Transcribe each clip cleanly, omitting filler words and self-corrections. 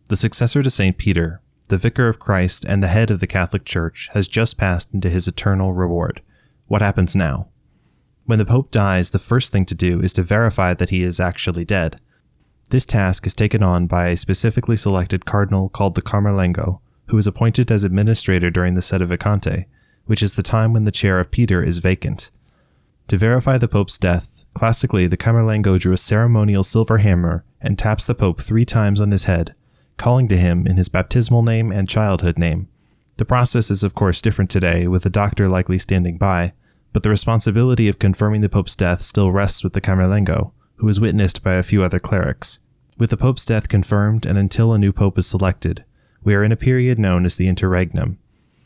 The successor to St. Peter, the vicar of Christ and the head of the Catholic Church, has just passed into his eternal reward. What happens now? When the Pope dies, the first thing to do is to verify that he is actually dead. This task is taken on by a specifically selected cardinal called the Camerlengo, who is appointed as administrator during the sede vacante, which is the time when the chair of Peter is vacant. To verify the Pope's death, classically the Camerlengo drew a ceremonial silver hammer and taps the Pope 3 times on his head, calling to him in his baptismal name and childhood name. The process is of course different today, with a doctor likely standing by, but the responsibility of confirming the Pope's death still rests with the Camerlengo, who is witnessed by a few other clerics. With the Pope's death confirmed and until a new Pope is selected, we are in a period known as the Interregnum.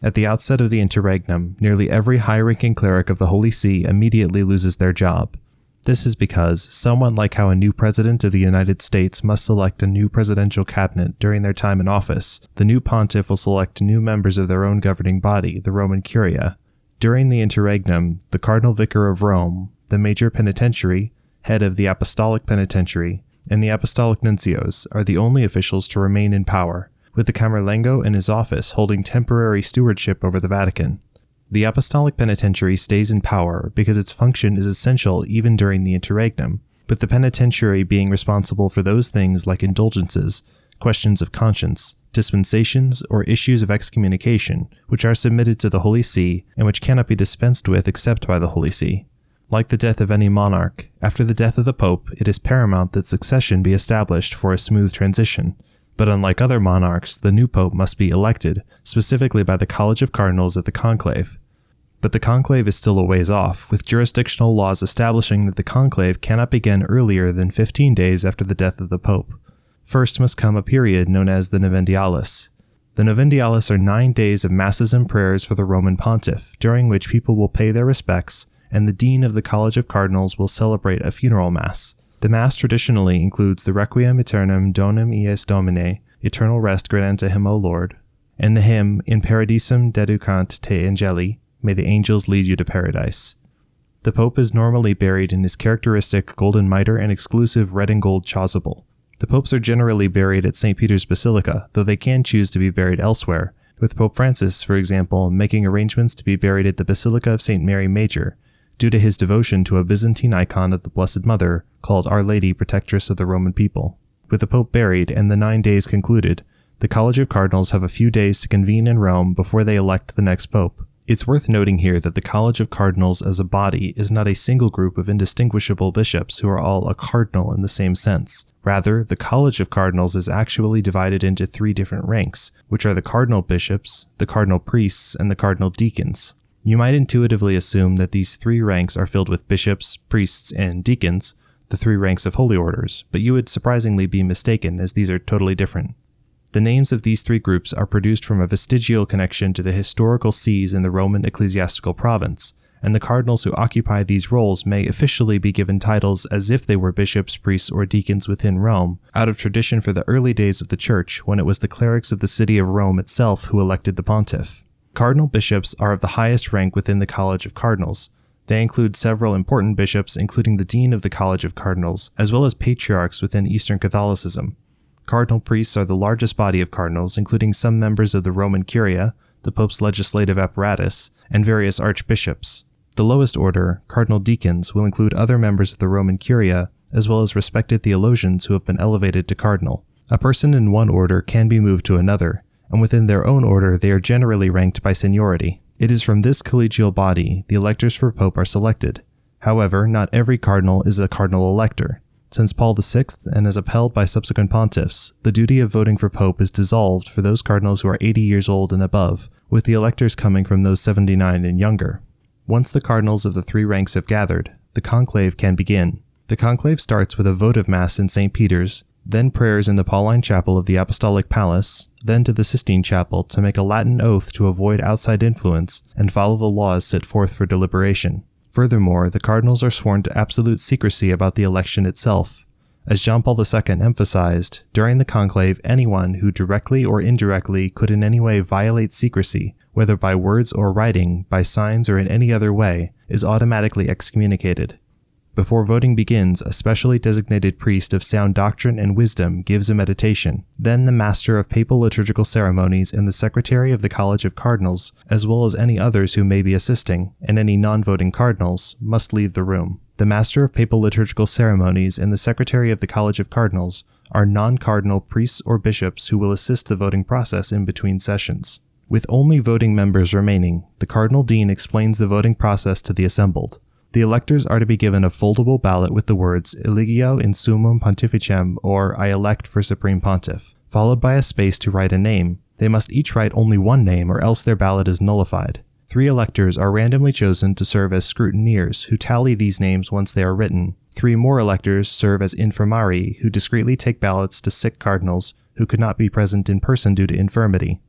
At the outset of the Interregnum, nearly every high-ranking cleric of the Holy See immediately loses their job. This is because, somewhat like how a new president of the United States must select a new presidential cabinet during their time in office, the new pontiff will select new members of their own governing body, the Roman Curia. During the Interregnum, the Cardinal Vicar of Rome, the Major Penitentiary, head of the Apostolic Penitentiary, and the Apostolic Nuncios are the only officials to remain in power, with the Camerlengo in his office holding temporary stewardship over the Vatican. The Apostolic Penitentiary stays in power because its function is essential even during the Interregnum, with the Penitentiary being responsible for those things like indulgences, questions of conscience, dispensations, or issues of excommunication, which are submitted to the Holy See and which cannot be dispensed with except by the Holy See. Like the death of any monarch, after the death of the Pope, it is paramount that succession be established for a smooth transition. But unlike other monarchs, the new Pope must be elected, specifically by the College of Cardinals at the Conclave. But the Conclave is still a ways off, with jurisdictional laws establishing that the Conclave cannot begin earlier than 15 days after the death of the Pope. First must come a period known as the Novendialis. The Novendialis are 9 days of masses and prayers for the Roman Pontiff, during which people will pay their respects, and the Dean of the College of Cardinals will celebrate a funeral mass. The Mass traditionally includes the Requiem Aeternam Donum Ies Domine, Eternal Rest Grant unto him, O Lord, and the hymn In Paradisum Deducant te Angeli, May the Angels Lead You to Paradise. The Pope is normally buried in his characteristic golden mitre and exclusive red and gold chasuble. The popes are generally buried at St. Peter's Basilica, though they can choose to be buried elsewhere, with Pope Francis, for example, making arrangements to be buried at the Basilica of St. Mary Major, due to his devotion to a Byzantine icon of the Blessed Mother called Our Lady Protectress of the Roman People. With the Pope buried and the 9 days concluded, the College of Cardinals have a few days to convene in Rome before they elect the next Pope. It's worth noting here that the College of Cardinals as a body is not a single group of indistinguishable bishops who are all a cardinal in the same sense. Rather, the College of Cardinals is actually divided into 3 different ranks, which are the cardinal bishops, the cardinal priests, and the cardinal deacons. You might intuitively assume that these 3 ranks are filled with bishops, priests, and deacons, the 3 ranks of holy orders, but you would surprisingly be mistaken, as these are totally different. The names of these 3 groups are produced from a vestigial connection to the historical sees in the Roman ecclesiastical province, and the cardinals who occupy these roles may officially be given titles as if they were bishops, priests, or deacons within Rome, out of tradition for the early days of the Church, when it was the clerics of the city of Rome itself who elected the pontiff. Cardinal bishops are of the highest rank within the College of Cardinals. They include several important bishops, including the Dean of the College of Cardinals, as well as patriarchs within Eastern Catholicism. Cardinal priests are the largest body of cardinals, including some members of the Roman Curia, the Pope's legislative apparatus, and various archbishops. The lowest order, cardinal deacons, will include other members of the Roman Curia, as well as respected theologians who have been elevated to cardinal. A person in one order can be moved to another, and within their own order they are generally ranked by seniority. It is from this collegial body the electors for Pope are selected. However, not every cardinal is a cardinal elector. Since Paul VI, and as upheld by subsequent pontiffs, the duty of voting for Pope is dissolved for those cardinals who are 80 years old and above, with the electors coming from those 79 and younger. Once the cardinals of the 3 ranks have gathered, the conclave can begin. The conclave starts with a votive mass in St. Peter's, then prayers in the Pauline Chapel of the Apostolic Palace, then to the Sistine Chapel to make a Latin oath to avoid outside influence and follow the laws set forth for deliberation. Furthermore, the cardinals are sworn to absolute secrecy about the election itself. As John Paul II emphasized, during the conclave, anyone who directly or indirectly could in any way violate secrecy, whether by words or writing, by signs or in any other way, is automatically excommunicated. Before voting begins, a specially designated priest of sound doctrine and wisdom gives a meditation. Then the master of papal liturgical ceremonies and the secretary of the College of Cardinals, as well as any others who may be assisting, and any non-voting cardinals, must leave the room. The master of papal liturgical ceremonies and the secretary of the College of Cardinals are non-cardinal priests or bishops who will assist the voting process in between sessions. With only voting members remaining, the Cardinal Dean explains the voting process to the assembled. The electors are to be given a foldable ballot with the words Eligio in Summum Pontificem or I elect for Supreme Pontiff, followed by a space to write a name. They must each write only one name or else their ballot is nullified. 3 electors are randomly chosen to serve as scrutineers who tally these names once they are written. 3 more electors serve as infirmari who discreetly take ballots to sick cardinals who could not be present in person due to infirmity.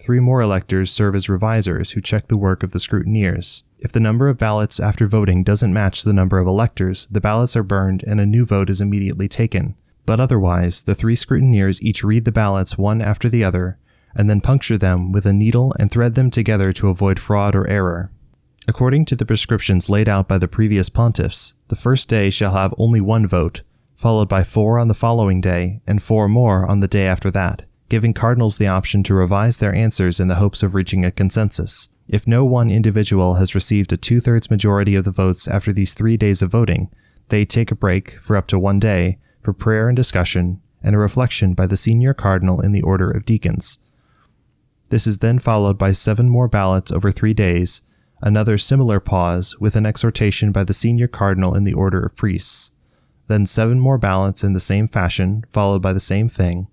3 more electors serve as revisers who check the work of the scrutineers. If the number of ballots after voting doesn't match the number of electors, the ballots are burned and a new vote is immediately taken. But otherwise, the 3 scrutineers each read the ballots one after the other, and then puncture them with a needle and thread them together to avoid fraud or error. According to the prescriptions laid out by the previous pontiffs, the first day shall have only 1 vote, followed by 4 on the following day, and 4 more on the day after that, giving cardinals the option to revise their answers in the hopes of reaching a consensus. If no one individual has received a 2/3 majority of the votes after these 3 days of voting, they take a break for up to 1 day for prayer and discussion and a reflection by the senior cardinal in the order of deacons. This is then followed by 7 more ballots over 3 days, another similar pause with an exhortation by the senior cardinal in the order of priests. Then 7 more ballots in the same fashion, followed by the same thing,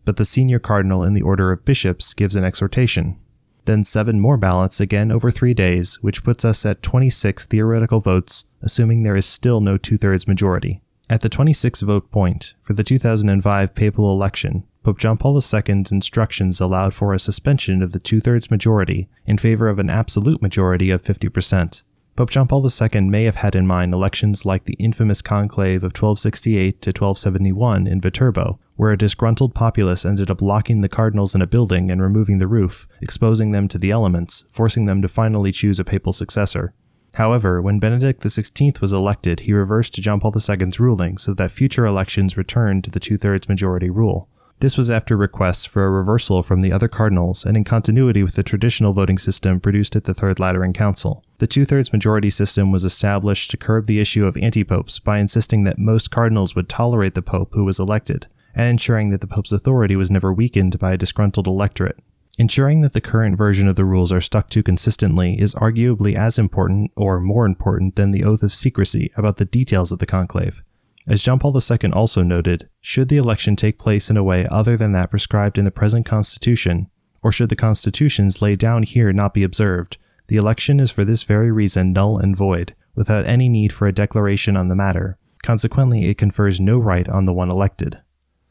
but the senior cardinal in the order of bishops gives an exhortation. Then 7 more ballots again over 3 days, which puts us at 26 theoretical votes, assuming there is still no 2/3 majority. At the 26 vote point, for the 2005 papal election, Pope John Paul II's instructions allowed for a suspension of the 2/3 majority in favor of an absolute majority of 50%. Pope John Paul II may have had in mind elections like the infamous conclave of 1268 to 1271 in Viterbo, where a disgruntled populace ended up locking the cardinals in a building and removing the roof, exposing them to the elements, forcing them to finally choose a papal successor. However, when Benedict XVI was elected, he reversed John Paul II's ruling so that future elections returned to the 2/3 majority rule. This was after requests for a reversal from the other cardinals and in continuity with the traditional voting system produced at the Third Lateran Council. The 2/3 majority system was established to curb the issue of anti-popes by insisting that most cardinals would tolerate the pope who was elected, and ensuring that the pope's authority was never weakened by a disgruntled electorate. Ensuring that the current version of the rules are stuck to consistently is arguably as important or more important than the oath of secrecy about the details of the conclave. As John Paul II also noted, should the election take place in a way other than that prescribed in the present constitution, or should the constitutions laid down here not be observed, the election is for this very reason null and void, without any need for a declaration on the matter. Consequently, it confers no right on the one elected.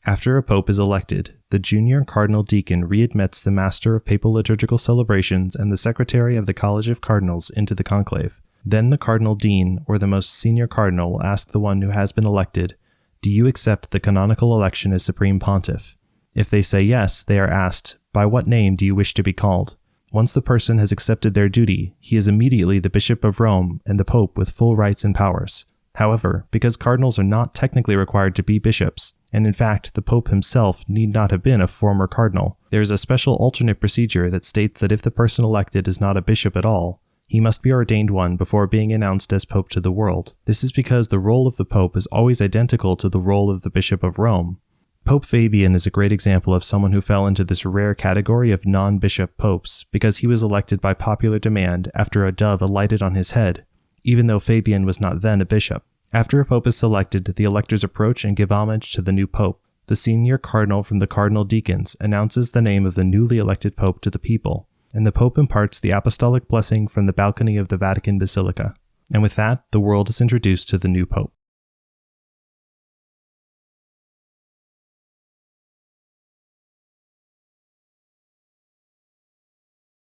After a pope is elected, the junior cardinal deacon readmits the master of papal liturgical celebrations and the secretary of the College of Cardinals into the conclave. Then the cardinal dean, or the most senior cardinal, will ask the one who has been elected, "Do you accept the canonical election as supreme pontiff?" If they say yes, they are asked, "By what name do you wish to be called?" Once the person has accepted their duty, he is immediately the Bishop of Rome and the Pope with full rights and powers. However, because cardinals are not technically required to be bishops, and in fact the Pope himself need not have been a former cardinal, there is a special alternate procedure that states that if the person elected is not a bishop at all, he must be ordained one before being announced as Pope to the world. This is because the role of the Pope is always identical to the role of the Bishop of Rome. Pope Fabian is a great example of someone who fell into this rare category of non-bishop popes because he was elected by popular demand after a dove alighted on his head, even though Fabian was not then a bishop. After a pope is selected, the electors approach and give homage to the new pope. The senior cardinal from the cardinal deacons announces the name of the newly elected pope to the people, and the Pope imparts the apostolic blessing from the balcony of the Vatican Basilica. And with that, the world is introduced to the new Pope.